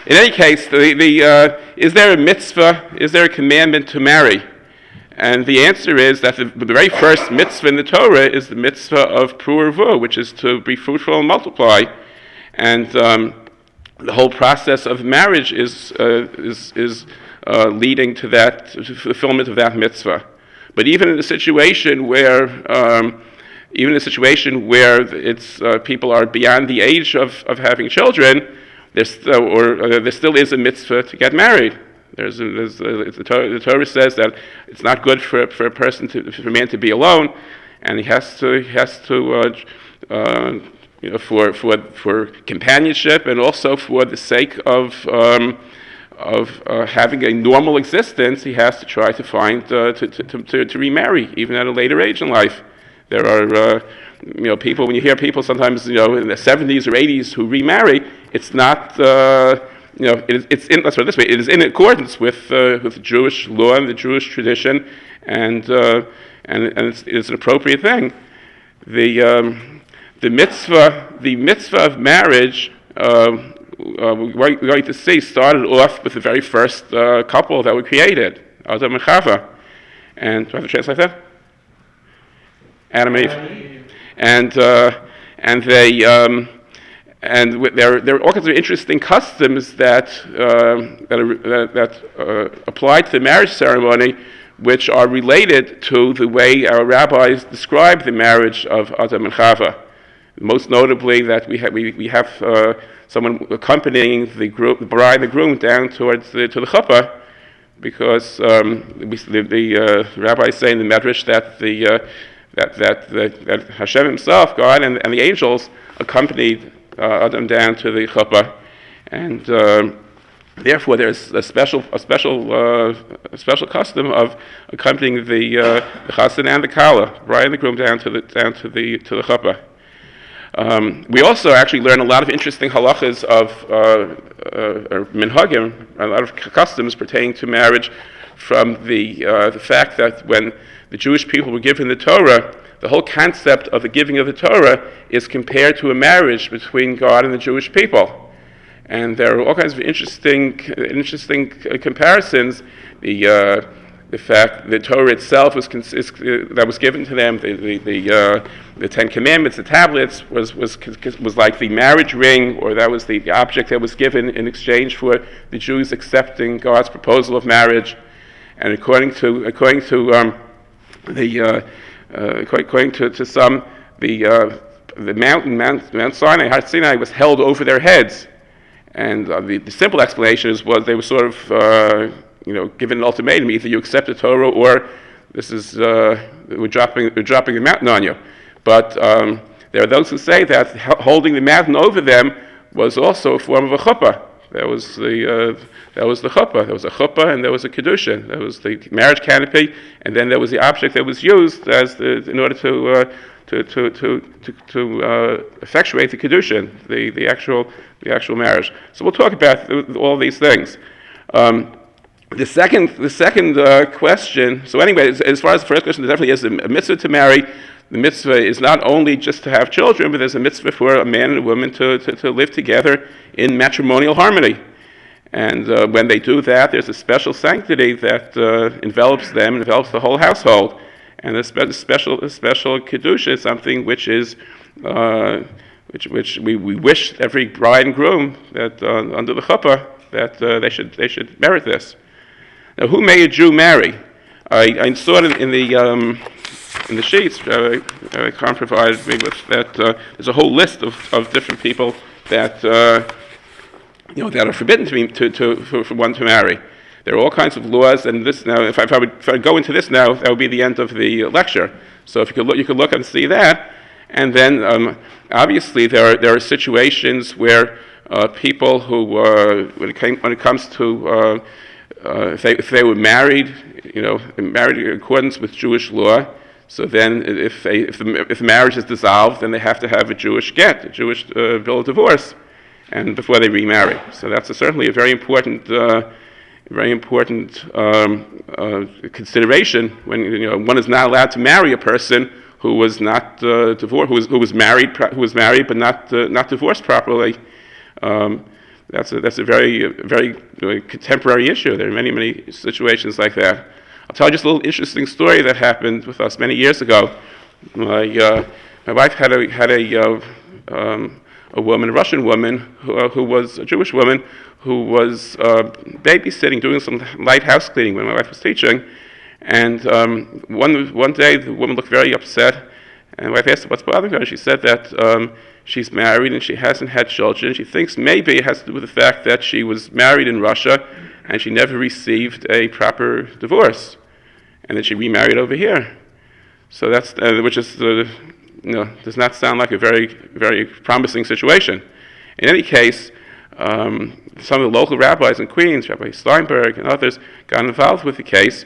In any case, is there a mitzvah, is there a commandment to marry? And the answer is that the very first mitzvah in the Torah is the mitzvah of pru'urvu, which is to be fruitful and multiply. And the whole process of marriage is leading to that, to fulfillment of that mitzvah. But even in a situation where it's people are beyond the age of having children, there still is a mitzvah to get married. The Torah says that it's not good for a man to be alone, and he has to for companionship and also for the sake of having a normal existence, he has to try to find to remarry even at a later age in life. There are people, when you hear people sometimes in the 70s or 80s who remarry, it's not let's put it this way, it is in accordance with the Jewish law and the Jewish tradition, and it's an appropriate thing. The mitzvah of marriage, we're going to see, started off with the very first couple that were created, Adam and Chava. And do I have to translate that? Adam and Eve. And there are all kinds of interesting customs that apply to the marriage ceremony, which are related to the way our rabbis describe the marriage of Adam and Chava. Most notably, that we have someone accompanying the bride and the groom down to the Chuppah, because the rabbis say in the Medrash that that Hashem Himself, God, and the angels accompanied Adam down to the Chuppah, and therefore there's a special custom of accompanying the chassan and the kala, bride and the groom, down to the Chuppah. We also actually learn a lot of interesting halachas of minhagim, a lot of customs pertaining to marriage, from the fact that when the Jewish people were given the Torah, the whole concept of the giving of the Torah is compared to a marriage between God and the Jewish people. And there are all kinds of interesting comparisons. The fact the Torah itself that was given to them, the Ten Commandments, the tablets, was like the marriage ring, or that was the object that was given in exchange for the Jews accepting God's proposal of marriage. And according to some, the Mount Sinai, Har Sinai, was held over their heads, and the simple explanation was they were sort of given an ultimatum: either you accept the Torah, or this is we're dropping the mountain on you. But there are those who say that holding the mountain over them was also a form of a chuppah. That was the chuppah. There was a chuppah and there was a kedushin. There was the marriage canopy, and then there was the object that was used in order to effectuate the kedushin, the actual marriage. So we'll talk about all these things. The second question. So anyway, as far as the first question, there definitely is a mitzvah to marry. The mitzvah is not only just to have children, but there's a mitzvah for a man and a woman to live together in matrimonial harmony. And when they do that, there's a special sanctity that envelops them, envelops the whole household. And a special kedusha is something which is which we wish every bride and groom that under the chuppah that they should merit this. Now, who may a Jew marry? I saw it in the sheets. Khan provided me with that. There's a whole list of different people that that are forbidden for one to marry. There are all kinds of laws, and this now. If I would go into this now, that would be the end of the lecture. So if you could look and see that, and then obviously there are situations where people who when it comes to if they were married, married in accordance with Jewish law. So then, if the marriage is dissolved, then they have to have a Jewish get, a Jewish bill of divorce, and before they remarry. So that's certainly a very important consideration when one is not allowed to marry a person who was not divorced, who was married but not divorced properly. That's a very contemporary issue. There are many situations like that. I'll tell you just a little interesting story that happened with us many years ago. My wife had a woman, a Russian woman, who was a Jewish woman, who was babysitting, doing some light house cleaning when my wife was teaching. And one day, the woman looked very upset, and my wife asked her what's bothering her. And she said that she's married and she hasn't had children. She thinks maybe it has to do with the fact that she was married in Russia and she never received a proper divorce, and then she remarried over here. So that's which is does not sound like a very promising situation. In any case, some of the local rabbis in Queens, Rabbi Steinberg and others, got involved with the case,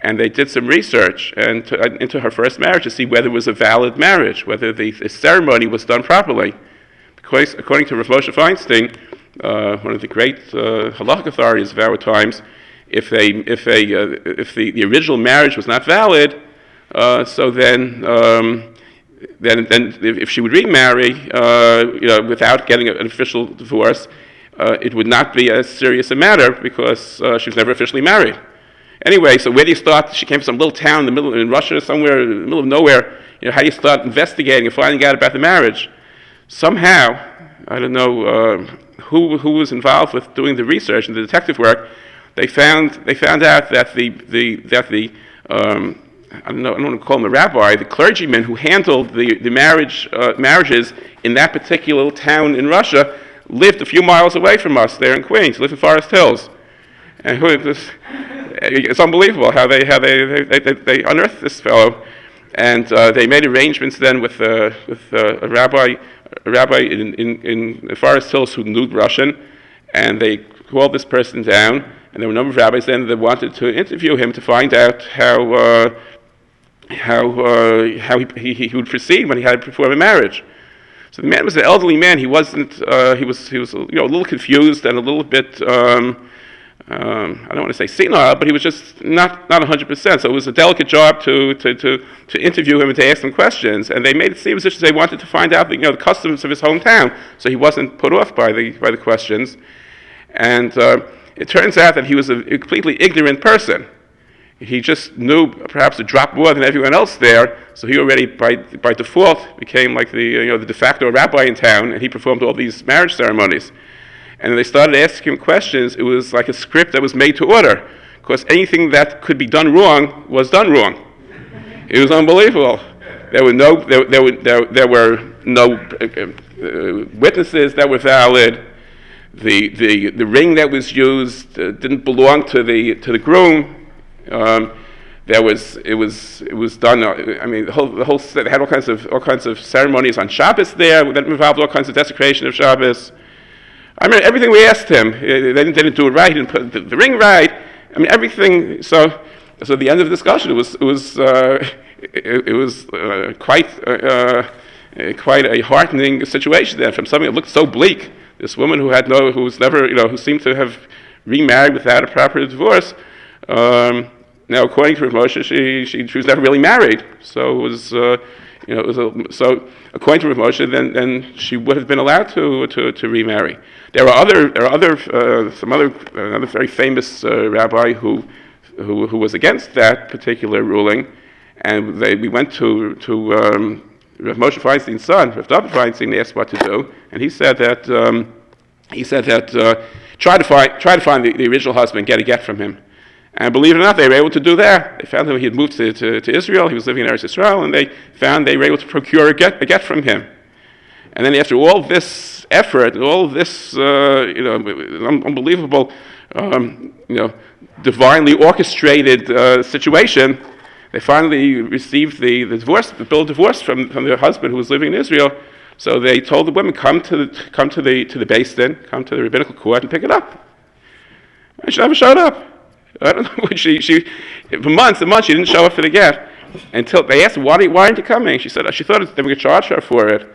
and they did some research into her first marriage to see whether it was a valid marriage, whether the ceremony was done properly. Because according to Rav Moshe Feinstein, one of the great halachic authorities of our times, if the original marriage was not valid, so then if she would remarry, without getting an official divorce, it would not be as serious a matter because she was never officially married. Anyway, so where do you start? She came from some little town in Russia, somewhere in the middle of nowhere. How do you start investigating and finding out about the marriage? Somehow, I don't know who was involved with doing the research and the detective work. They found out that the I don't want to call him the rabbi, the clergyman who handled the marriages in that particular town in Russia lived a few miles away from us there in Queens. Lived in Forest Hills, and it's unbelievable how they unearthed this fellow, and they made arrangements then with a rabbi in Forest Hills who knew Russian, and they called this person down, and there were a number of rabbis then that wanted to interview him to find out how he would proceed when he had to perform a marriage. So the man was an elderly man. He wasn't. He was a little confused and a little bit. I don't want to say senile, but he was just not 100%. So it was a delicate job to interview him and to ask him questions. And they made it seem as if they wanted to find out the customs of his hometown, so he wasn't put off by the questions. And it turns out that he was a completely ignorant person. He just knew perhaps a drop more than everyone else there, so he already by default became like the de facto rabbi in town, and he performed all these marriage ceremonies. And they started asking him questions. It was like a script that was made to order, because anything that could be done wrong was done wrong. It was unbelievable. There were no witnesses that were valid. The ring that was used didn't belong to the groom. It was done. I mean, the whole they had all kinds of ceremonies on Shabbos there that involved all kinds of desecration of Shabbos. I mean, everything we asked him, they didn't do it right. He didn't put the ring right. I mean, everything. So at the end of the discussion, it was quite a heartening situation there. From something that looked so bleak, this woman who seemed to have remarried without a proper divorce. Now, according to Rav Moshe, she was never really married. So it was, so according to Rav Moshe, then she would have been allowed to remarry. There are another very famous rabbi who was against that particular ruling, and we went to Rav Moshe Feinstein's son, Rav David Feinstein, asked what to do, and he said that try to find the original husband, get a get from him. And believe it or not, they were able to do that. They found him, he had moved to Israel, he was living in Eretz Israel, and they found they were able to procure a get from him. And then after all this effort, all this unbelievable, divinely orchestrated situation, they finally received the bill of divorce from their husband who was living in Israel. So they told the women, come to the Beis Din, come to the rabbinical court and pick it up. And she never showed up. I don't know. She for months and months she didn't show up for the get until they asked her, why aren't you coming? She said she thought they were going to charge her for it,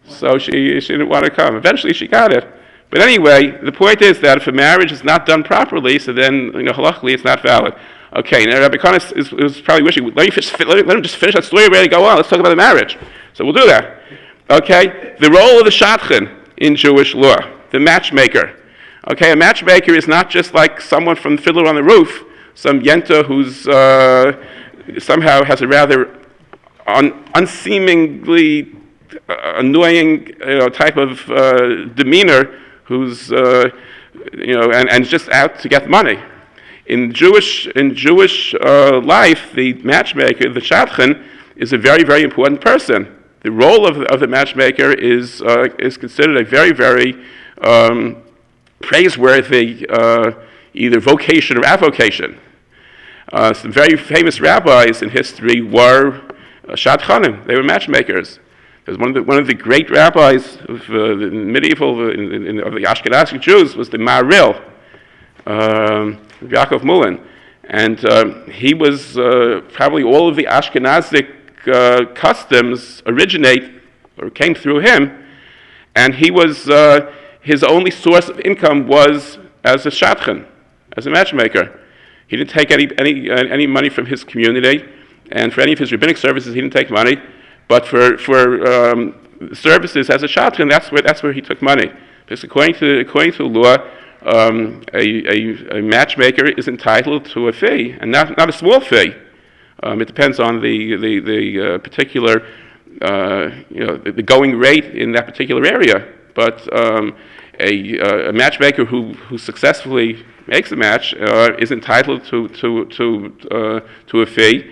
so she didn't want to come. Eventually she got it. But anyway, the point is that if a marriage is not done properly, so then halachically it's not valid. Okay, now Rabbi Kahn is probably wishing let him just finish that story. Ready to go on? Let's talk about the marriage. So we'll do that. Okay, the role of the shadchan in Jewish law, the matchmaker. Okay, a matchmaker is not just like someone from Fiddler on the Roof, some yenta who's somehow has a rather unseemingly annoying type of demeanor, who's and just out to get money. In Jewish life, the matchmaker, the shadchan, is a very, very important person. The role of the matchmaker is considered a very, very praiseworthy either vocation or avocation. Some very famous rabbis in history were shadchanim. They were matchmakers. There's one of the great rabbis of the medieval of the Ashkenazi Jews was the Maharil, Yaakov Mulin, and he was probably all of the Ashkenazic customs originate or came through him, and he was his only source of income was as a shadchan, as a matchmaker. He didn't take any money from his community, and for any of his rabbinic services he didn't take money. But for services as a shadchan, that's where he took money. Because according to the law, a matchmaker is entitled to a fee, and not a small fee. It depends on the particular the going rate in that particular area. But a matchmaker who successfully makes a match is entitled to a fee.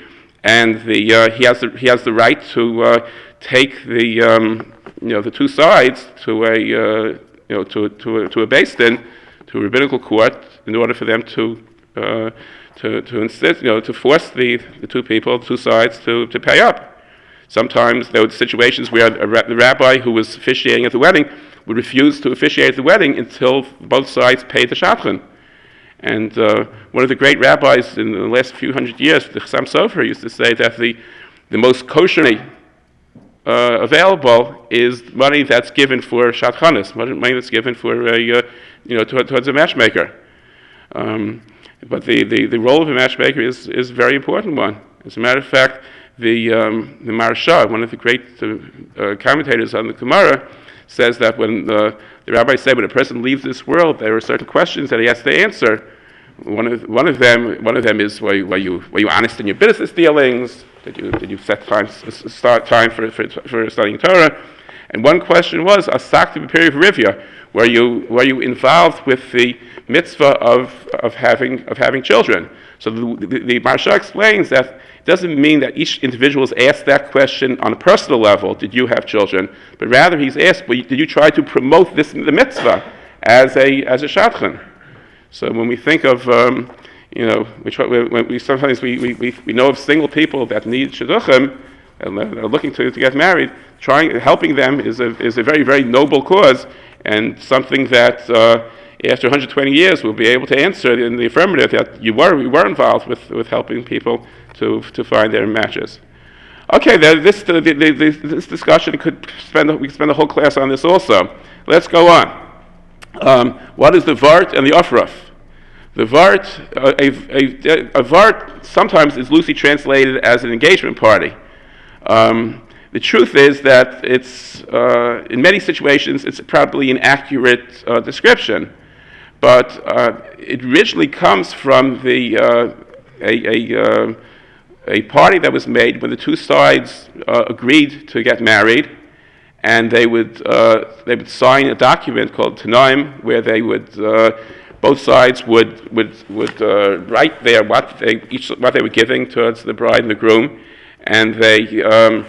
And he has the right to take the two sides to a beis din, to a rabbinical court, in order for them to insist, to force the two sides to pay up. Sometimes there were situations where the rabbi who was officiating at the wedding would refuse to officiate at the wedding until both sides paid the shadchan. And one of the great rabbis in the last few hundred years, the Chassam Sofer, used to say that the most kosher money available is money that's given for shadchanis, money that's given for towards a matchmaker. But the role of a matchmaker is a very important one. As a matter of fact, the Maharsha, one of the great commentators on the Gemara, says that when the rabbis say when a person leaves this world, there are certain questions that he has to answer. One of them is were you honest in your business dealings? Did you start time for studying Torah? And one question was asakti b'peri v'rivya. Were you involved with the mitzvah of having children? So the Maharsha explains that it doesn't mean that each individual is asked that question on a personal level, did you have children? But rather he's asked, did you try to promote the mitzvah as a shadchan? So when we think of, sometimes we know of single people that need shidduchim and are looking to get married, helping them is a very, very noble cause, and something that after 120 years we'll be able to answer in the affirmative that we were involved with helping people to find their matches. Okay, this discussion we could spend a whole class on this also. Let's go on. What is the vart and the Aufruf? The vart, a vart sometimes is loosely translated as an engagement party. The truth is that it's in many situations it's probably an accurate description, but it originally comes from a party that was made when the two sides agreed to get married, and they would sign a document called Tana'im, where they would both sides would write there what they were giving towards the bride and the groom, and then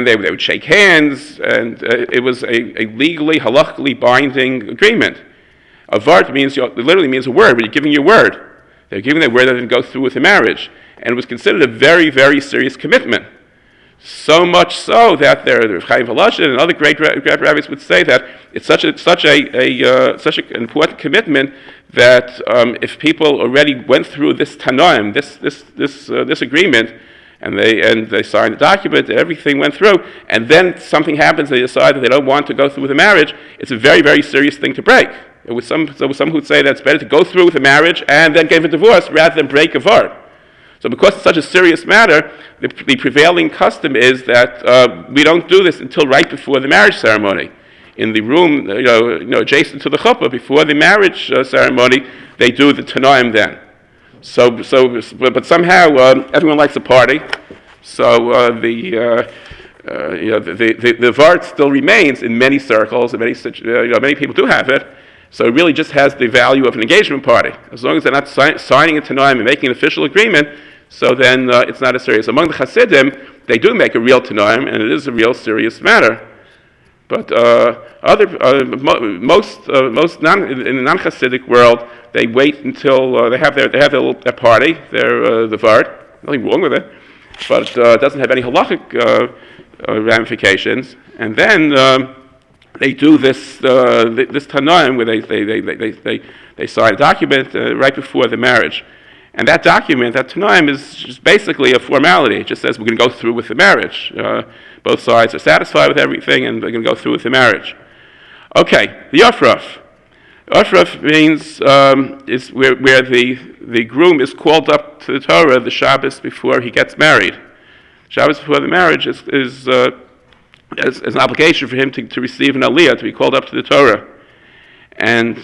they would shake hands, and it was a legally, halachically binding agreement. A vart literally means a word, but you're giving your word. They're giving their word that they didn't go through with the marriage. And it was considered a very, very serious commitment. So much so that the Chaim Voloshin and other great rabbis would say that it's such an important commitment that if people already went through this Tana'im, this agreement, and they signed the document, everything went through, and then something happens, they decide that they don't want to go through with the marriage, it's a very, very serious thing to break. There was some who'd say that it's better to go through with the marriage and then give a divorce rather than break a vart. So because it's such a serious matter, the prevailing custom is that we don't do this until right before the marriage ceremony. in the room, adjacent to the Chuppah before the marriage ceremony, they do the Tana'im then. But somehow everyone likes a party, so the vart still remains in many circles, and many people do have it. So it really just has the value of an engagement party. As long as they're not signing a Tana'im and making an official agreement, so then it's not as serious. Among the Hasidim, they do make a real Tana'im, and it is a real serious matter. But most in the non-Hasidic world, they wait until they have their party, the vart. Nothing wrong with it, but it doesn't have any halachic ramifications. And then they do this Tana'im where they sign a document right before the marriage. And that document, that Tana'im, is just basically a formality. It just says we're going to go through with the marriage. Both sides are satisfied with everything, and they're going to go through with the marriage. Okay, the Aufruf. Aufruf means is where the groom is called up to the Torah the Shabbos before he gets married. Shabbos before the marriage is an obligation for him to receive an aliyah, to be called up to the Torah. And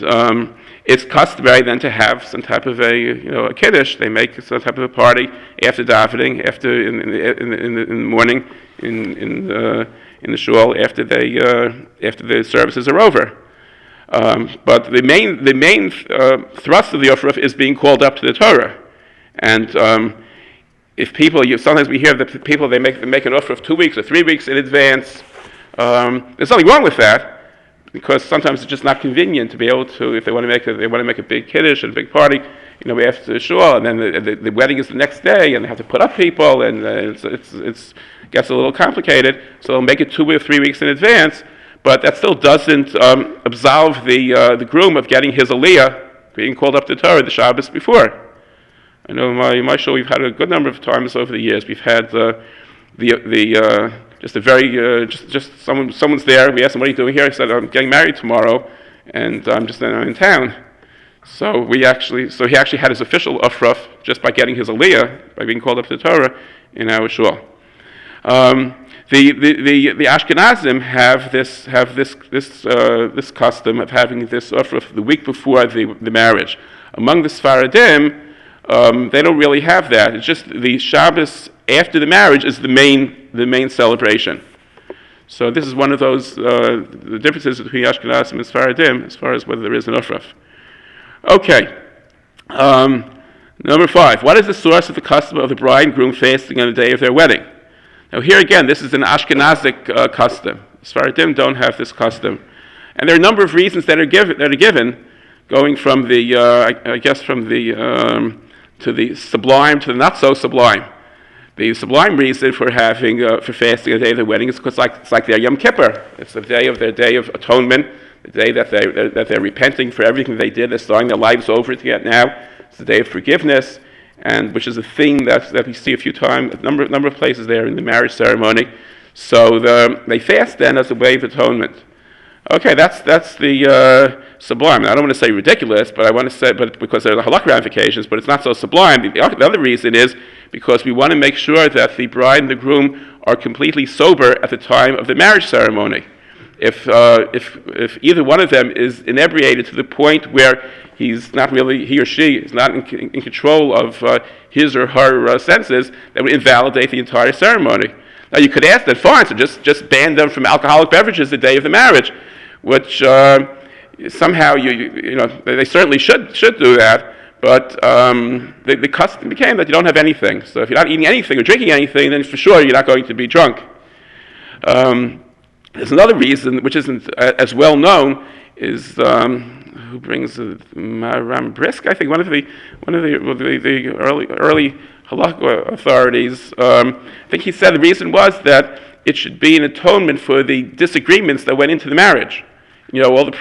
it's customary then to have some type of a kiddush. They make some type of a party after davening, in the morning in the shul after the services are over. But the main thrust of the Aufruf is being called up to the Torah. And if people, sometimes we hear that people they make an Aufruf 2 weeks or 3 weeks in advance. There's nothing wrong with that, because sometimes it's just not convenient to be able to, if they want to make a big kiddush and a big party, after the shul, and then the wedding is the next day, and they have to put up people, and it gets a little complicated. So they'll make it 2 or 3 weeks in advance, but that still doesn't absolve the groom of getting his aliyah, being called up to Torah the Shabbos before. I know in my shul we've had a good number of times over the years. We've had someone's there. We asked him, "What are you doing here?" He said, "I'm getting married tomorrow, and I'm in town." So he actually had his official Aufruf just by getting his aliyah, by being called up to the Torah in our shul. The Ashkenazim have this custom of having this Aufruf the week before the marriage. Among the Sfaradim, they don't really have that. It's just the Shabbos after the marriage is the main celebration. So this is one of those the differences between Ashkenazim and Sfaradim as far as whether there is an Aufruf. Okay. Number 5. What is the source of the custom of the bride and groom fasting on the day of their wedding? Now here again, this is an Ashkenazic custom. Sfaradim don't have this custom, and there are a number of reasons that are given, going from the to the sublime to the not so sublime. The sublime reason for having for fasting on the day of their wedding is because it's like their Yom Kippur. It's the day of their day of atonement, the day that they're repenting for everything they did. They're starting their lives over again now. It's the day of forgiveness, and which is a thing that we see a few times, a number of places there in the marriage ceremony. So they fast then as a way of atonement. Okay, that's the sublime. I don't want to say ridiculous, but I want to say, but because there are halachic ramifications, but it's not so sublime. The other reason is because we want to make sure that the bride and the groom are completely sober at the time of the marriage ceremony. If either one of them is inebriated to the point where he or she is not in control of his or her senses, that would invalidate the entire ceremony. Now you could ask that, fine, so just ban them from alcoholic beverages the day of the marriage, which somehow they certainly should do that. But the custom became that you don't have anything. So if you're not eating anything or drinking anything, then for sure you're not going to be drunk. There's another reason, which isn't as well known, is who brings Ram Brisk, I think, one of the early halacha authorities. I think he said the reason was that it should be an atonement for the disagreements that went into the marriage. All the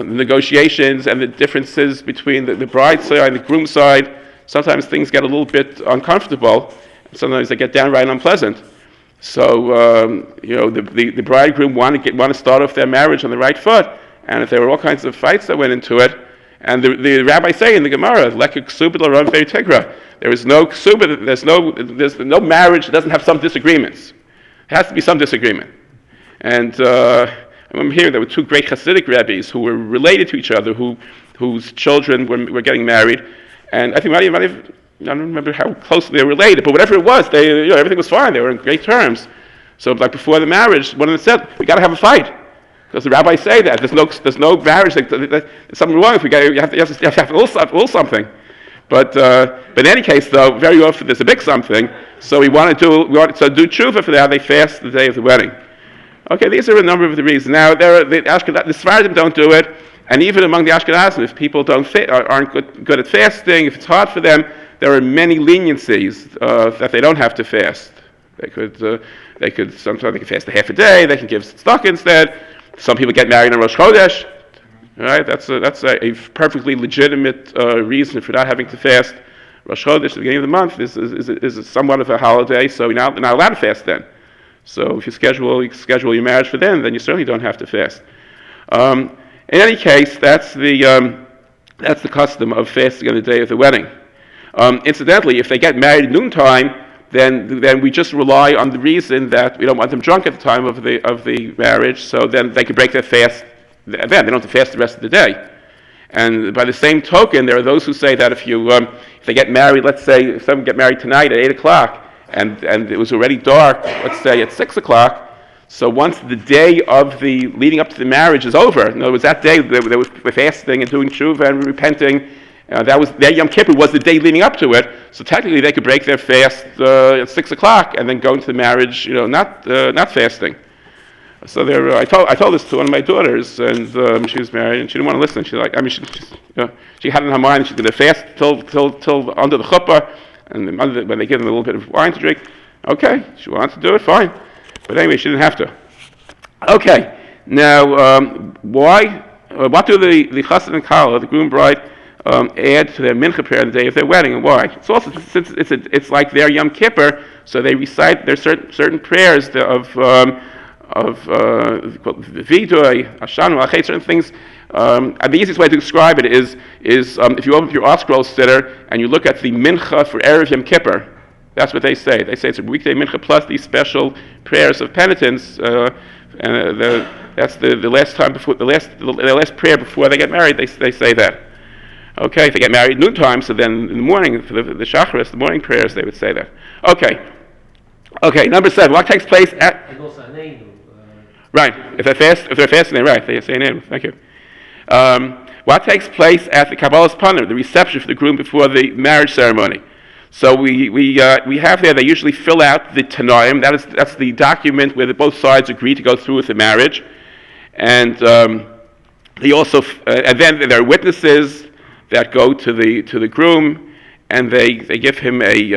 negotiations and the differences between the bride side and the groom side. Sometimes things get a little bit uncomfortable. Sometimes they get downright unpleasant. So the bridegroom want to start off their marriage on the right foot, and if there were all kinds of fights that went into it, and the rabbi say in the Gemara, "Lekek ksubah l'ron ve'tigra," there is no ksubah, there's no marriage that doesn't have some disagreements. It has to be some disagreement. And I remember hearing there were two great Hasidic rabbis who were related to each other, whose children were getting married. And I think I don't remember how closely they were related, but whatever it was, everything was fine. They were in great terms. So like before the marriage, one of them said, "We got to have a fight," because the rabbis say that there's no marriage. There's something wrong. If you have to will something. But in any case, though, very often there's a big something. So we want to do tshuva for that. They fast the day of the wedding. Okay, these are a number of the reasons. Now, the Sephardim don't do it, and even among the Ashkenazim, if people aren't good at fasting, if it's hard for them, there are many leniencies that they don't have to fast. They could sometimes they can fast a half a day. They can give tzedakah instead. Some people get married on Rosh Chodesh. Right? That's a perfectly legitimate reason for not having to fast. Rosh Chodesh, at the beginning of the month, is somewhat of a holiday, so you're not allowed to fast then. So if you schedule your marriage for then you certainly don't have to fast. In any case, that's the custom of fasting on the day of the wedding. Incidentally, if they get married at noontime, then we just rely on the reason that we don't want them drunk at the time of the marriage. So then they can break their fast. Then they don't have to fast the rest of the day. And by the same token, there are those who say that if they get married, let's say if someone get married tonight at 8 o'clock, and it was already dark, let's say at 6 o'clock. So once the day of the leading up to the marriage is over, in other words, that day they were fasting and doing tshuva and repenting. That was their Yom Kippur was the day leading up to it. So technically, they could break their fast at 6 o'clock and then go into the marriage, not fasting. So I told this to one of my daughters, and she was married, and she didn't want to listen. She had it in her mind she's going to fast till under the Chuppah, and when they give them a little bit of wine to drink. Okay, she wanted to do it, fine. But anyway, she didn't have to. Okay, now why? What do the chassid and kala, the groom bride, add to their mincha prayer on the day of their wedding, and why? It's also since it's like their Yom Kippur, so they recite their certain prayers of Vidoy, Ashanu, Achet, certain things. And the easiest way to describe it is if you open up your art scroll sitter and you look at the mincha for Erev Yom Kippur, that's what they say. They say it's a weekday mincha plus these special prayers of penitence. That's the last time before the last prayer before they get married. They say that. Okay, if they get married noontime, so then in the morning for the shacharis, the morning prayers, they would say that. Okay. Number 7. What takes place at? Right. If they're fasting, they're right. They say name. Thank you. What takes place at the Kabbalah's Panim, the reception for the groom before the marriage ceremony? So we have there. They usually fill out the Tana'im. That's the document where both sides agree to go through with the marriage, and they also and then there are witnesses that go to the groom, and they give him a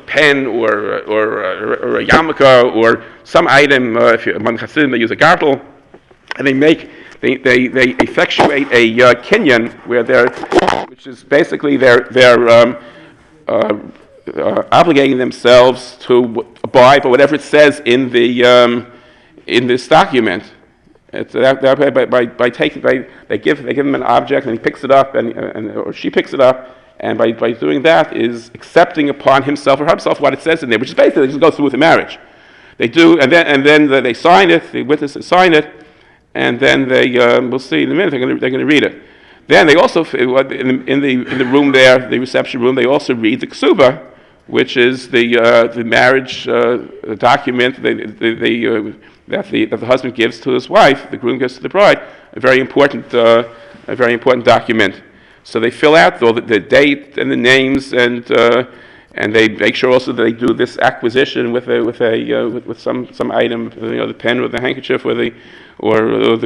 pen or a yarmulke or some item. If you're among Hasidim, they use a gartel, and they effectuate a kinyan which is basically they're obligating themselves to abide by whatever it says in this document. It's by taking they give him an object and he picks it up or she picks it up, and by doing that is accepting upon himself or herself what it says in there, which is basically they just go through with the marriage. They do, and then they sign it. The witnesses sign it, and then we'll see in a minute. They're going to read it. Then they also in the room there, the reception room, they also read the Ksubah, which is the marriage document that the husband gives to his wife, the groom gives to the bride, a very important document. So they fill out all the date and the names, and they make sure also that they do this acquisition with some item, the pen or the handkerchief or the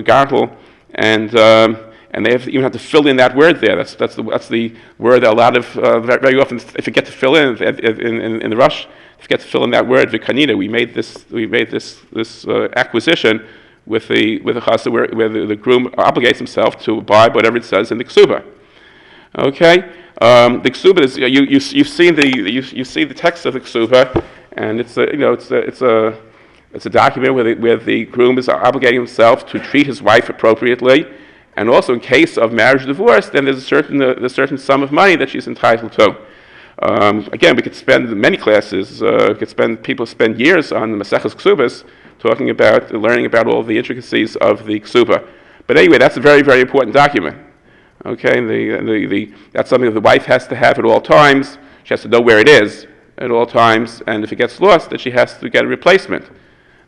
gartel, and they even have to fill in that word there. That's the word that a lot of very often, if you get to fill in the rush, if you get to fill in that word, v'kanina, we made this acquisition with the chassid where the groom obligates himself to abide by whatever it says in the ksubah. Okay, the ksubah is you've seen the text of the ksubah, and it's a document where the groom is obligating himself to treat his wife appropriately. And also, in case of marriage or divorce, then there's a certain sum of money that she's entitled to. Again, we could spend many classes. People spend years on the Maseches Ksubas talking about learning about all the intricacies of the Chuppah. But anyway, that's a very, very important document. Okay, that's something that the wife has to have at all times. She has to know where it is at all times, and if it gets lost, then she has to get a replacement.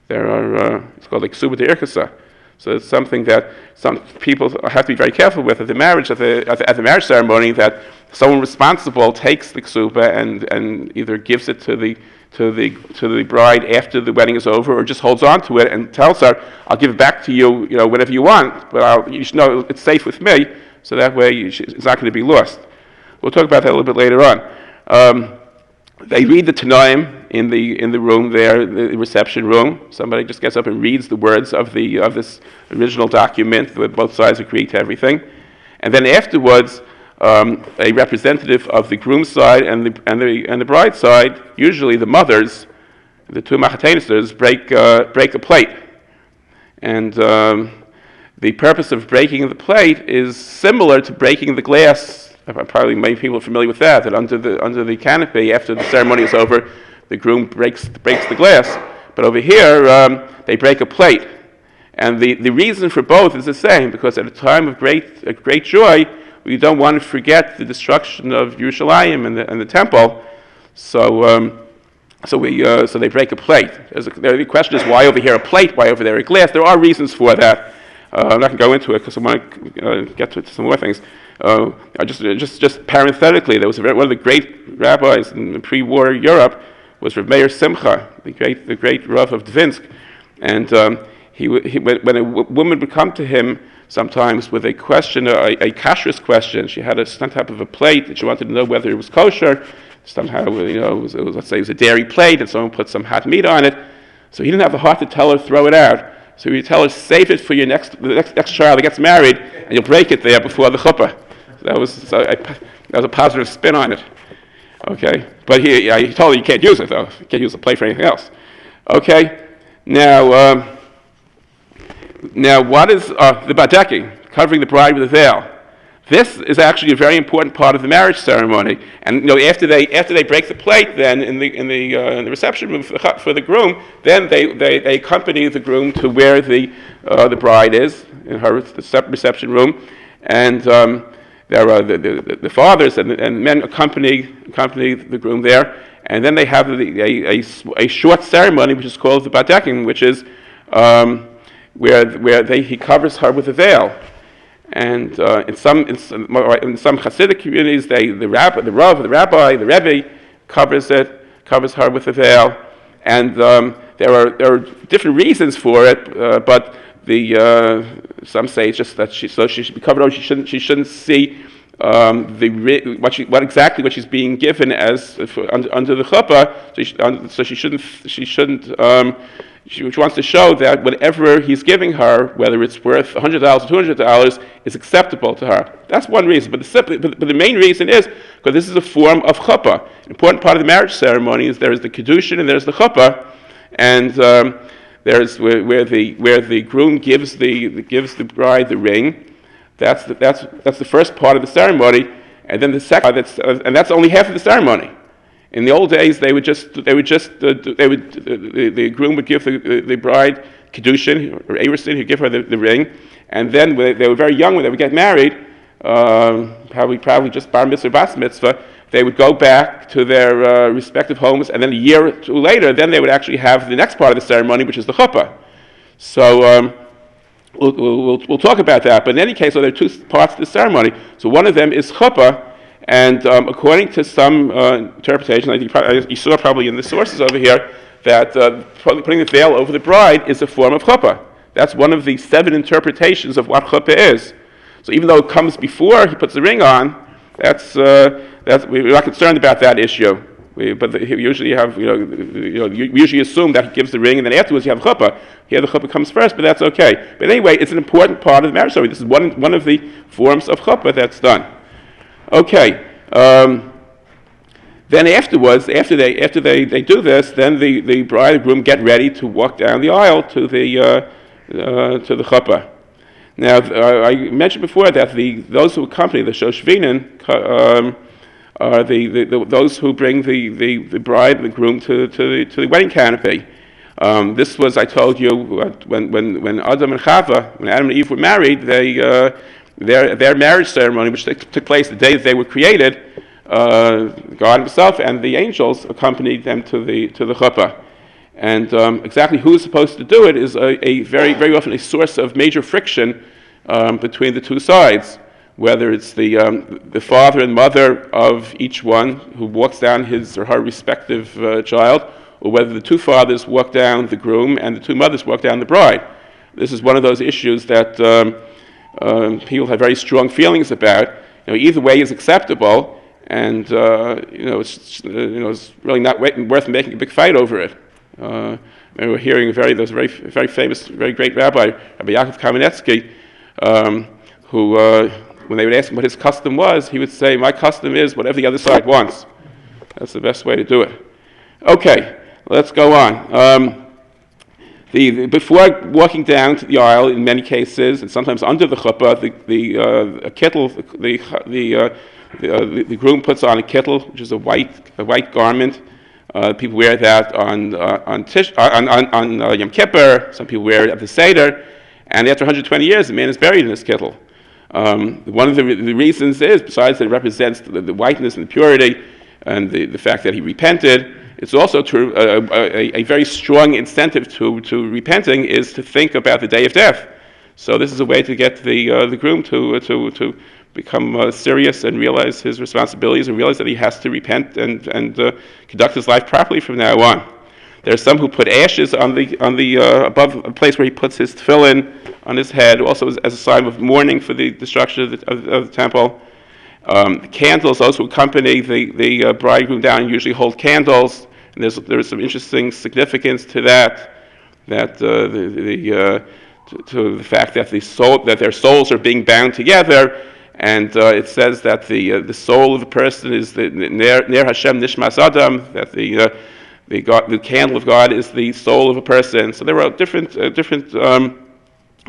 There are, it's called like Chuppah de Irkasa. So it's something that some people have to be very careful with at the marriage, at the marriage ceremony, that someone responsible takes the Chuppah and either gives it to the bride after the wedding is over, or just holds on to it and tells her, "I'll give it back to you, whatever you want, but you should know it's safe with me, so that way it's not going to be lost." We'll talk about that a little bit later on. They read the Tana'im in the room there, the reception room. Somebody just gets up and reads the words of this original document, where both sides agree to everything, and then afterwards, a representative of the groom's side and the bride's side, usually the mothers, the two machatenisers, break a plate, and the purpose of breaking the plate is similar to breaking the glass. Probably many people are familiar with that under the canopy, after the ceremony is over, the groom breaks the glass. But over here, they break a plate. And the reason for both is the same, because at a time of great joy, we don't want to forget the destruction of Yerushalayim and the temple. So they break a plate. The question is, why over here a plate? Why over there a glass? There are reasons for that. I'm not going to go into it because I want to get to some more things. Just parenthetically, there was one of the great rabbis in pre-war Europe was Rabbi Meir Simcha, the great Rav of Dvinsk, and when a woman would come to him sometimes with a question, a kashrus question, she had some type of a plate that she wanted to know whether it was kosher. Somehow, let's say it was a dairy plate, and someone put some hot meat on it. So he didn't have the heart to tell her throw it out. So he would tell her, save it for the next child that gets married, and you'll break it there before the chuppah. That was a positive spin on it. Okay, but he told her you can't use it though. You can't use the plate for anything else. Okay, now what is the Bedeken, covering the bride with a veil? This is actually a very important part of the marriage ceremony. And after they break the plate, then in the reception room for the groom, then they accompany the groom to where the bride is in her reception room, and there are the fathers and men accompany the groom there, and then they have a short ceremony which is called the Bedeken, which is where he covers her with a veil. And in some Hasidic communities, the Rabbi, the Rabbi covers her with a veil, and there are different reasons for it. But some say it's just that she should be covered over. She shouldn't see what she's being given as under the chuppah. So she shouldn't. She wants to show that whatever he's giving her, whether it's worth $100, $200, is acceptable to her. That's one reason. But the main reason is because this is a form of chuppah. An important part of the marriage ceremony is there is the kedushin and there's the chuppah, and there's where the groom gives the bride the ring. That's the first part of the ceremony, and then the second and that's only half of the ceremony. In the old days, the groom would give the bride kedushin or erusin, he'd give her the ring, and then when they were very young, when they would get married, probably just bar mitzvah, bas mitzvah, they would go back to their respective homes, and then a year or two later, then they would actually have the next part of the ceremony, which is the chuppah. So we'll talk about that. But in any case, there are two parts of the ceremony. So one of them is chuppah. And according to some interpretation, you saw probably in the sources over here, that putting the veil over the bride is a form of chuppah. That's one of the 7 interpretations of what chuppah is. So even though it comes before he puts the ring on, we're not concerned about that issue. But usually we usually assume that he gives the ring, and then afterwards you have chuppah. Here the chuppah comes first, but that's okay. But anyway, it's an important part of the marriage ceremony. This is one of the forms of chuppah that's done. Okay. Then afterwards, after they do this, then the bride and groom get ready to walk down the aisle to the chuppah. Now, I mentioned before that those who accompany the shoshvinin are those who bring the bride and the groom to the wedding canopy. This was, I told you, when Adam and Chava, when Adam and Eve were married, their marriage ceremony, which took place the day that they were created, God Himself and the angels accompanied them to the chuppah. And exactly who is supposed to do it is a very often a source of major friction between the two sides. Whether it's the father and mother of each one who walks down his or her respective child, or whether the two fathers walk down the groom and the two mothers walk down the bride. This is one of those issues that people have very strong feelings about. Either way is acceptable, and it's really not worth making a big fight over it. We were hearing there was a very famous, very great Rabbi Yaakov Kamenetsky, who. When they would ask him what his custom was, he would say, "My custom is whatever the other side wants." That's the best way to do it. Okay, let's go on. Before walking down to the aisle, in many cases, and sometimes under the chuppah, the kittel, the groom puts on a kittel, which is a white garment. People wear that on Yom Kippur. Some people wear it at the Seder, and after 120 years, the man is buried in this kittel. One of the reasons is, besides that it represents the whiteness and the purity and the fact that he repented, it's also true, a very strong incentive to repenting is to think about the day of death. So this is a way to get the groom to become serious and realize his responsibilities and realize that he has to repent and conduct his life properly from now on. There are some who put ashes on the above a place where he puts his tefillin on his head, also as a sign of mourning for the destruction of the temple. Candles, those who accompany the bridegroom down usually hold candles, and there is some interesting significance to that. To the fact that their souls are being bound together, and it says that the soul of the person is the Ner Hashem Nishmas Adam, that the candle of God is the soul of a person. So there are different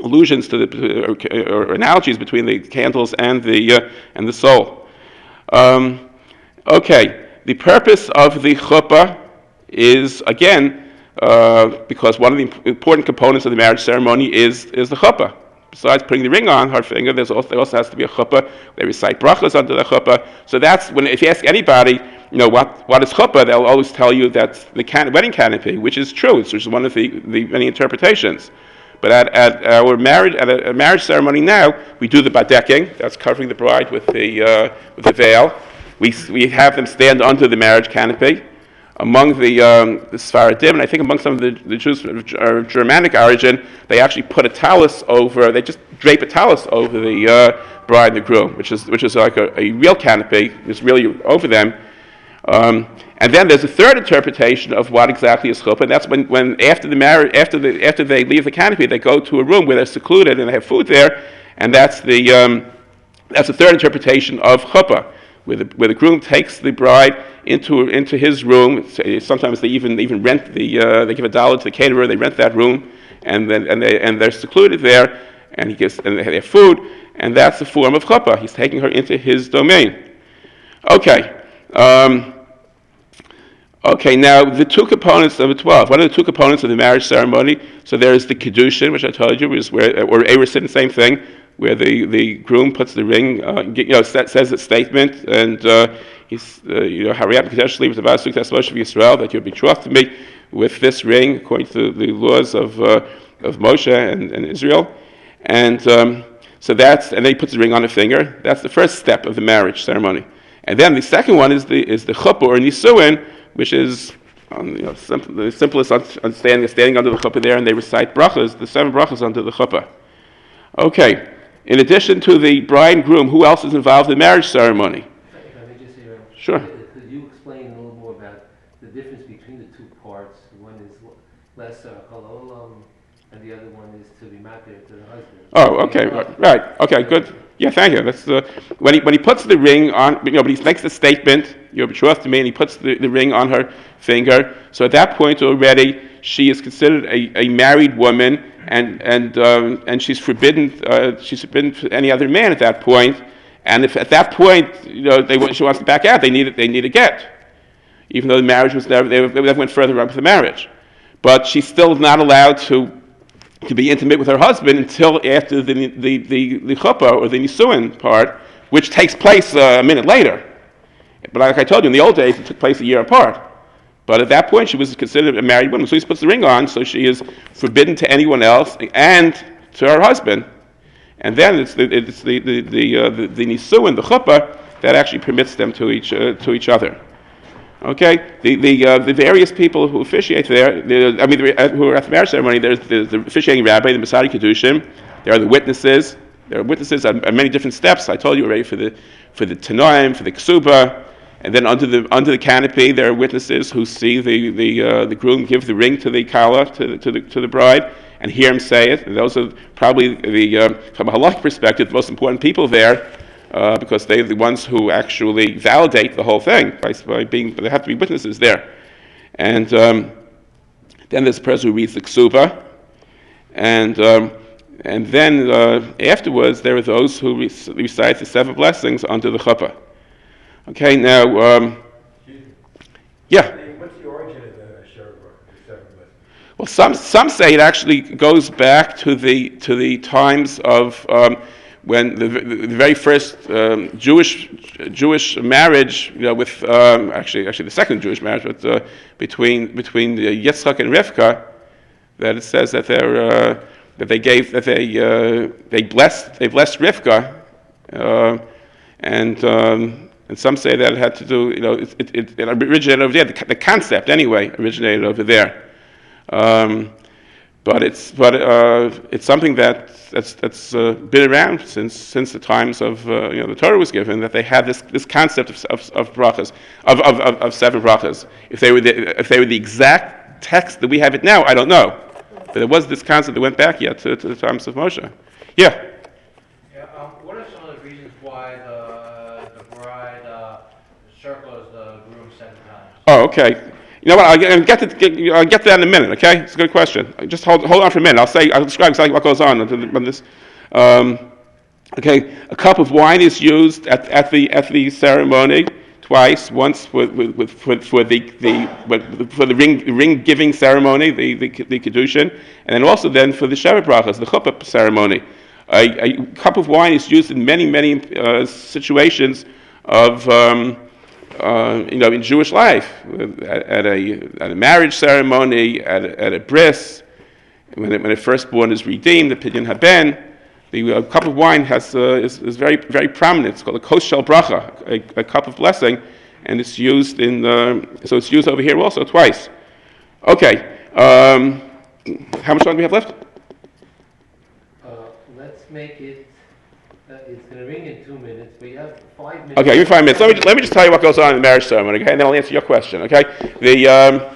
allusions to or analogies between the candles and the soul. Okay, the purpose of the chuppah is, again, because one of the important components of the marriage ceremony is the chuppah. Besides putting the ring on her finger, there also has to be a chuppah. They recite brachas under the chuppah. So that's if you ask anybody, what is chuppah, they'll always tell you that's the wedding canopy, which is true. It's just one of the many interpretations. But at a marriage ceremony now, we do the Bedeken, that's covering the bride with the veil. We have them stand under the marriage canopy. Among the Sfaradim, and I think among some of the Jews of Germanic origin, they actually put a talus over. They just drape a talus over the bride and the groom, which is like a real canopy. It's really over them. And then there's a third interpretation of what exactly is chuppah, and that's when after they leave the canopy, they go to a room where they're secluded and they have food there, and that's the third interpretation of chuppah, where the groom takes the bride into his room. Sometimes they even rent they give $1 to the caterer, they rent that room, and they're secluded there, and they have food, and that's the form of chuppah. He's taking her into his domain. Okay. Okay, now the two components of the 12. What are the two components of the marriage ceremony? So there is the Kiddushin, which I told you, or Erusin, same thing, where the groom puts the ring, says a statement, and he's, Hariyat Kedeshli with the Vasuk Tesmoshe of Yisrael, that you'll be betrothed to me with this ring, according to the laws of Moshe and Israel. And so and then he puts the ring on the finger. That's the first step of the marriage ceremony. And then the second one is the chuppah or nisuin, which is the simplest standing under the chuppah there, and they recite brachas, the 7 brachas under the chuppah. Okay. In addition to the bride and groom, who else is involved in the marriage ceremony? If I may just say, sure. Could you explain a little more about the difference between the two parts? One is less kol and the other one is to be matchmaker to the husband. Oh, okay, right. Okay, good. Yeah, thank you. That's when he puts the ring on. But he makes the statement, "You're betrothed to me," and he puts the ring on her finger. So at that point already, she is considered a married woman, and she's forbidden for any other man at that point. And if at that point, she wants to back out, they need a get, even though the marriage was never went further on with the marriage. but she's still not allowed to be intimate with her husband until after the Chuppah or the Nisuin part, which takes place a minute later. But like I told you, in the old days, it took place a year apart. But at that point, she was considered a married woman. So he puts the ring on, so she is forbidden to anyone else and to her husband. And then it's the Nisuin, the Chuppah, that actually permits them to each other. Okay, the various people who officiate there, who are at the marriage ceremony, there's the officiating rabbi, the Masadi Kedushin. There are the witnesses. There are witnesses on many different steps. I told you already for the Tana'im, for the Ksuba, and then under the canopy there are witnesses who see the groom give the ring to the kala, to the bride, and hear him say it. And those are probably from a halachic perspective, the most important people there. Because they're the ones who actually validate the whole thing by being. There have to be witnesses there, and then there's the person who reads the ksuba, and then afterwards there are those who recite the 7 blessings under the chuppah. Okay, now, yeah. What's the origin of the 7 blessings? Well, some say it actually goes back to the times of. When the very first Jewish marriage, with actually the second Jewish marriage, but between Yitzchak and Rivka, that it says that they blessed Rivka, and some say that it had to do, it originated over there. The concept anyway originated over there. But it's something that's been around since the times of the Torah was given, that they had this concept of brachas, of 7 brachas. If they were the exact text that we have it now, I don't know. But there was this concept that went back yet to the times of Moshe. Yeah. What are some of the reasons why the bride circles the groom 7 times? Oh, okay. You know what? I'll get to that in a minute. Okay, it's a good question. Just hold on for a minute. I'll describe exactly what goes on this. Okay, a cup of wine is used at the ceremony twice. Once for the ring giving ceremony, the kedushin, and then also then for the Sheva brachas, the Chuppah ceremony. A cup of wine is used in many situations of. In Jewish life, at a marriage ceremony, at a bris, when a firstborn is redeemed, the pidyon haben, the cup of wine is very very prominent. It's called a kos shel bracha, a cup of blessing, and it's used so it's used over here also twice. Okay, how much time do we have left? Let's make it. It's going to ring in 2 minutes, but you have 5 minutes. Okay, give me 5 minutes. Let me just tell you what goes on in the marriage ceremony, okay? And then I'll answer your question, okay? The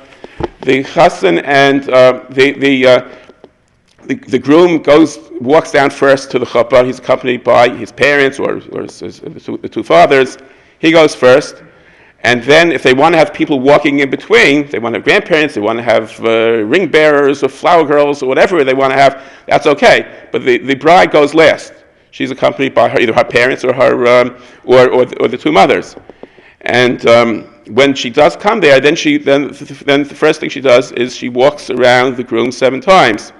chassan and the groom walks down first to the chuppah. He's accompanied by his parents or the 2 fathers. He goes first, and then if they want to have people walking in between, they want to have grandparents, they want to have ring bearers or flower girls or whatever they want to have. That's okay. But the bride goes last. She's accompanied by either her parents or her or the 2 mothers, and when she does come there, then the first thing she does is she walks around the groom 7 times.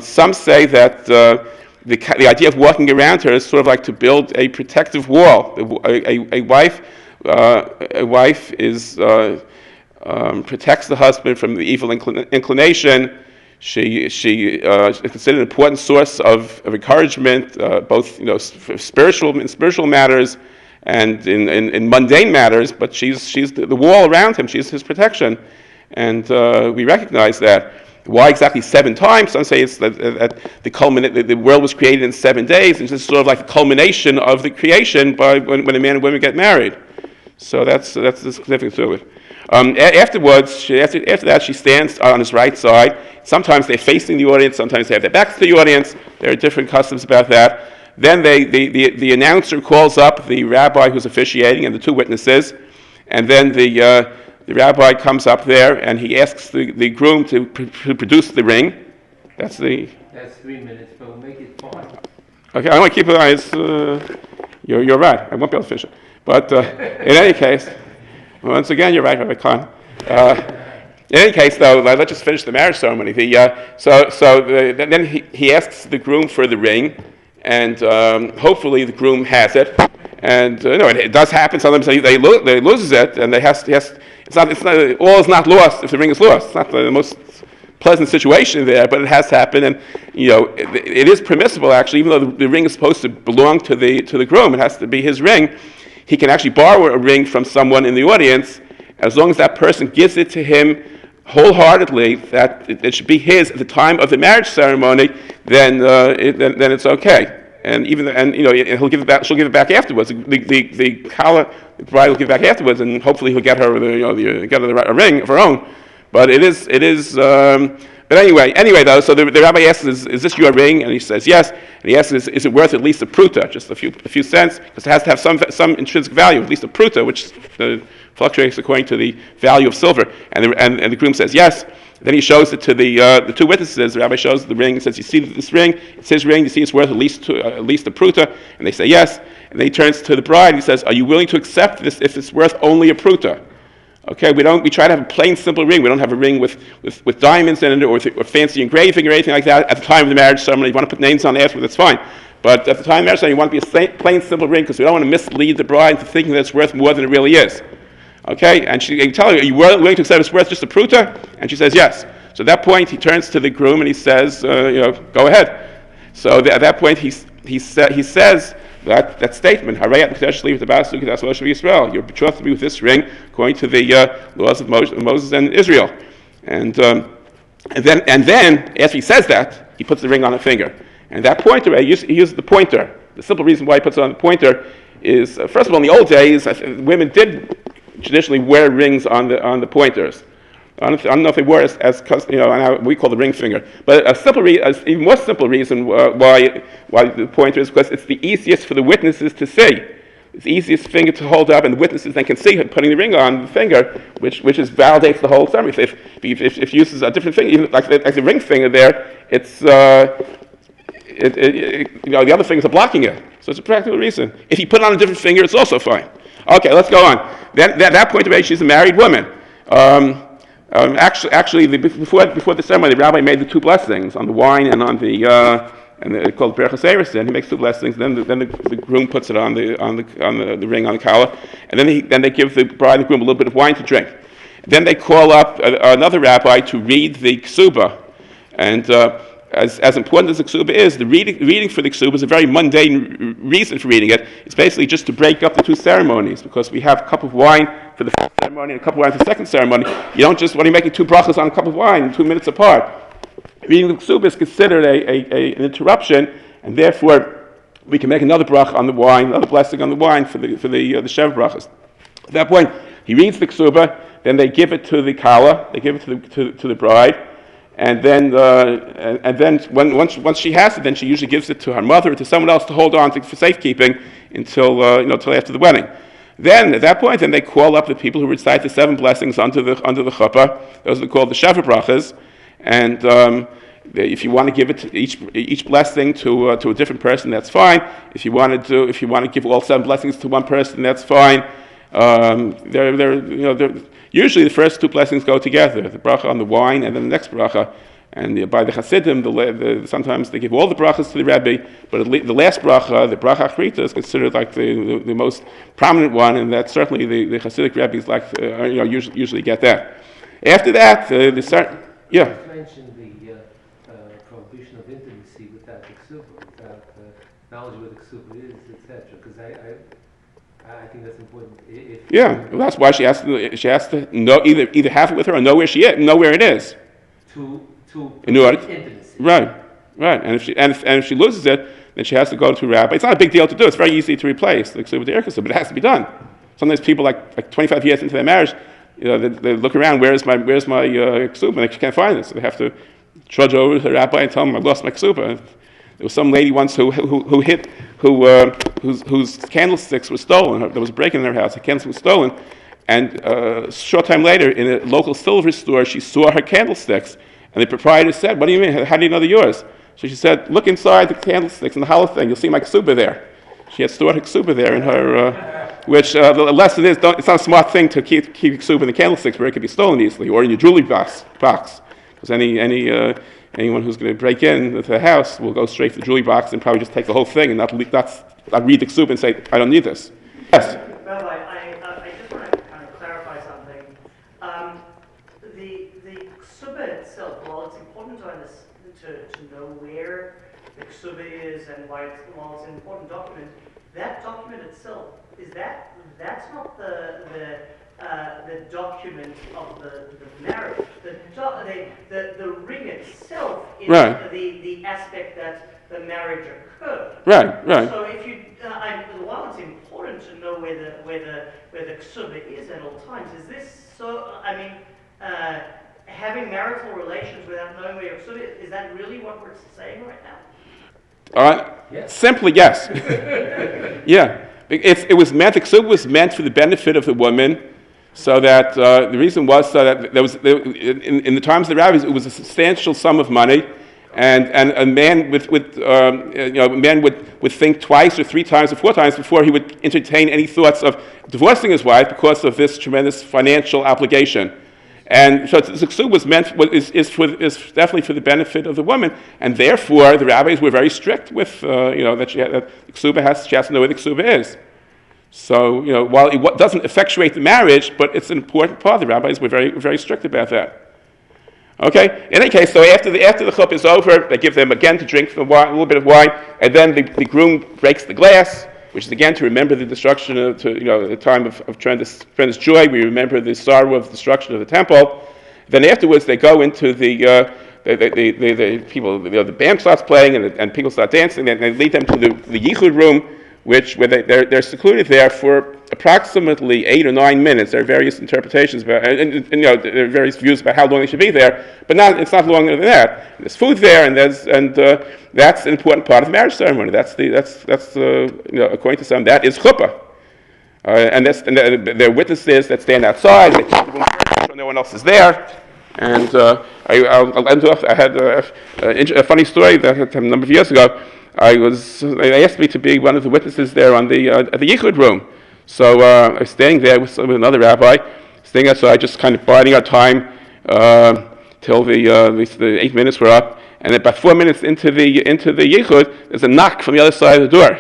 Some say that the idea of walking around her is sort of like to build a protective wall. A wife is protects the husband from the evil inclination. She is considered an important source of encouragement, both in spiritual matters and in mundane matters. But she's the wall around him. She's his protection, and we recognize that. Why exactly 7 times? Some say it's that the world was created in 7 days, and it's sort of like the culmination of the creation by when a man and woman get married. So that's the significance to it. Afterwards, after that, she stands on his right side. Sometimes they're facing the audience. Sometimes they have their backs to the audience. There are different customs about that. Then the announcer calls up the rabbi who's officiating and the 2 witnesses, and then the rabbi comes up there and he asks the groom to produce the ring. That's 3 minutes, but we'll make it 5. Okay, I want to keep it on. You're right. I won't be able to finish it. But in any case, once again, you're right, Rabbi Khan. In any case, though, let's just finish the marriage ceremony. Then he asks the groom for the ring, and hopefully the groom has it. And it does happen. Sometimes they loses it, and it's not all is not lost if the ring is lost. It's not the most pleasant situation there, but it has happened, and it is permissible actually, even though the ring is supposed to belong to the groom. It has to be his ring. He can actually borrow a ring from someone in the audience, as long as that person gives it to him wholeheartedly, that it should be his at the time of the marriage ceremony. Then it's okay. And he'll give it back. She'll give it back afterwards. The bride will give it back afterwards, and hopefully he'll get her a ring of her own. But it is. But anyway, though. So the rabbi asks, "Is this your ring?" And he says, "Yes." And he asks, "Is it worth at least a pruta, just a few cents? Because it has to have some intrinsic value, at least a pruta, which fluctuates according to the value of silver." And the groom says, "Yes." Then he shows it to the two witnesses. The rabbi shows the ring and says, "You see this ring? It's his ring. You see it's worth at least a pruta?" And they say, "Yes." And then he turns to the bride and he says, "Are you willing to accept this if it's worth only a pruta?" Okay, we try to have a plain, simple ring. We don't have a ring with diamonds in it or fancy engraving or anything like that. At the time of the marriage ceremony, you want to put names on it afterwards, that's fine. But at the time of the marriage ceremony, you want it to be a plain, simple ring because we don't want to mislead the bride into thinking that it's worth more than it really is. Okay, and she can tell her, "Are you willing to accept it's worth just a pruta?" And she says, "Yes." So at that point, he turns to the groom and he says, "Go ahead." So at that point, he says that statement, "You're betrothed to me with this ring, according to the laws of Moses and Israel." And then, after he says that, he puts the ring on the finger. And that pointer, he uses the pointer. The simple reason why he puts it on the pointer is, first of all, in the old days, women did traditionally wear rings on the pointers. I don't know if they were as we call the ring finger. But even more simple reason why the pointer is because it's the easiest for the witnesses to see. It's the easiest finger to hold up, and the witnesses then can see putting the ring on the finger, which validates the whole ceremony. If he uses a different finger, even like the ring finger there, it's the other fingers are blocking it. So it's a practical reason. If he put it on a different finger, it's also fine. Okay, let's go on. Then at that point of age, she's a married woman. Before the ceremony, the rabbi made the two blessings on the wine and on the called Berachas Eresin. He makes two blessings. Then the groom puts it on the ring on the collar, and then they give the bride and the groom a little bit of wine to drink. Then they call up another rabbi to read the Ksubah, and as important as the Ksubah is, the reading for the Ksubah is a very mundane reason for reading it. It's basically just to break up the two ceremonies, because we have a cup of wine for the first ceremony and a cup of wine for the second ceremony. You don't just, when you're making two brachas on a cup of wine 2 minutes apart. Reading the Ksubah is considered an interruption, and therefore we can make another bracha on the wine, another blessing on the wine for the Sheva brachas. At that point, he reads the Ksubah, then they give it to the kala, they give it to the bride. And then once she has it, then she usually gives it to her mother or to someone else to hold on to for safekeeping until after the wedding. Then at that point, then they call up the people who recite the 7 blessings under the Chuppah. Those are called the Sheva brachas. And if you want to give it to each blessing to a different person, that's fine. If you want to give all 7 blessings to one person, that's fine. Usually the first 2 blessings go together, the bracha on the wine and then the next bracha. And by the Hasidim, sometimes they give all the brachas to the Rabbi, but the last bracha, the bracha achrita, is considered like the most prominent one, and that's certainly the Hasidic rabbis usually get that. After that, You mentioned the prohibition of intimacy without the ksubah, without knowledge of what the ksubah is, etc. Because I think that's important. Well, that's why she has to know either have it with her or know where she is, know where it is. To intimacy. Right. And if she loses it, then she has to go to a rabbi. It's not a big deal to do. It's very easy to replace the ksubah with the erkasah, but it has to be done. Sometimes people like 25 years into their marriage, they look around. Where's my ksubah? And they can't find it, so they have to trudge over to the rabbi and tell them, "I lost my ksubah." There was some lady once whose candlesticks were stolen. There was a break in her house. Her candlestick was stolen, and a short time later, in a local silver store, she saw her candlesticks, and the proprietor said, "What do you mean? How do you know they're yours?" So she said, "Look inside the candlesticks in the hollow thing. You'll see my ksubah there." She had stored her ksubah there in Which the lesson is, it's not a smart thing to keep ksuba in the candlesticks where it could be stolen easily, or in your jewelry box. Because anyone who's going to break in to the house will go straight to the jewelry box and probably just take the whole thing and not read the ksuba and say, I don't need this. Yes? Rabbi, I just want to kind of clarify something. The ksuba itself, while it's important to know where the ksuba is and while it's an important document, that document itself, that's not the document of the marriage. The ring itself is Right. the aspect that the marriage occurred. Right. So if you, while it's important to know where the ksuba is at all times, is this so? I mean, having marital relations without knowing where your ksuba is that really what we're saying right now? Yes. Simply yes. Yeah. It was meant. The ksuba was meant for the benefit of the woman. So that the reason was so that in the times of the rabbis, it was a substantial sum of money, and a man would think twice or three times or four times before he would entertain any thoughts of divorcing his wife because of this tremendous financial obligation. And so the ksuba was meant is definitely for the benefit of the woman, and therefore the rabbis were very strict with that she has to know where the ksuba is. So, while it doesn't effectuate the marriage, but it's an important part. The rabbis were very, very strict about that. Okay? In any case, so after the chuppah is over, they give them again to drink a little bit of wine, and then the groom breaks the glass, which is again to remember the destruction of, the time of tremendous joy. We remember the sorrow of the destruction of the temple. Then afterwards, they go into the people, the band starts playing, and people start dancing, and they lead them to the Yichud room, where they're secluded there for approximately 8 or 9 minutes. There are various interpretations about, and there are various views about how long they should be there, but it's not longer than that. There's food there, and that's an important part of the marriage ceremony. That's according to some, that is Chuppah. And there are witnesses that stand outside. They keep the room so no one else is there. And I'll end off. I had a funny story that happened a number of years ago. They asked me to be one of the witnesses there at the Yichud room. So I was staying there with another rabbi, so I just kind of biding our time till the 8 minutes were up. And about 4 minutes into the Yichud, there's a knock from the other side of the door.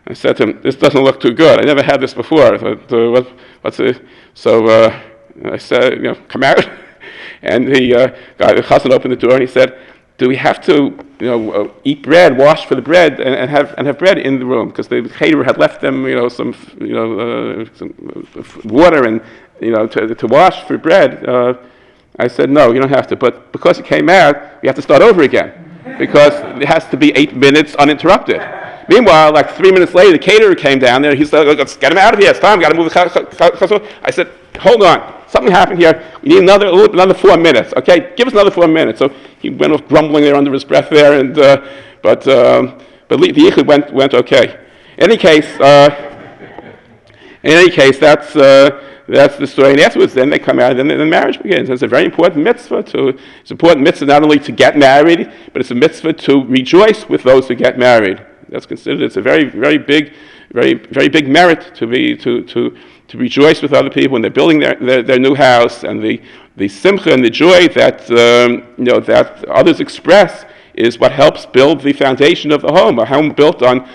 I said to him, "This doesn't look too good. I never had this before." I thought, what's it? So I said, "Come out." And the chassan opened the door and he said, "Do we have to, eat bread, wash for the bread, and have bread in the room? Because the caterer had left them, some water and to wash for bread." I said, "No, you don't have to. But because it came out, we have to start over again, because it has to be 8 minutes uninterrupted." Meanwhile, like 3 minutes later, the caterer came down there. He said, "Let's get him out of here. It's time. Got to move the chassan." I said, "Hold on. Something happened here. We need another 4 minutes. Okay, give us another 4 minutes." So he went off grumbling there under his breath there, and but the Yichud went okay. In any case, that's the story. And afterwards, then they come out, and then the marriage begins. It's a very important mitzvah. It's an important mitzvah not only to get married, but it's a mitzvah to rejoice with those who get married. That's considered. It's a very, very big, very, very big merit to rejoice with other people when they're building their new house, and the simcha and the joy that that others express is what helps build the foundation of the home. A home built on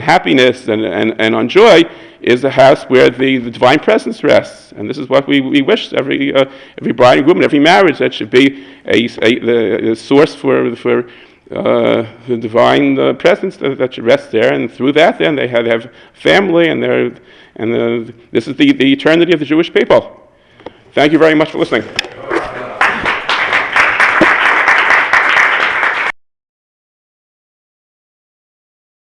happiness and on joy is a house where the divine presence rests. And this is what we wish every bride and groom and every marriage, that should be a source for the divine presence that should rest there, and through that, then they have family, and this is the eternity of the Jewish people. Thank you very much for listening.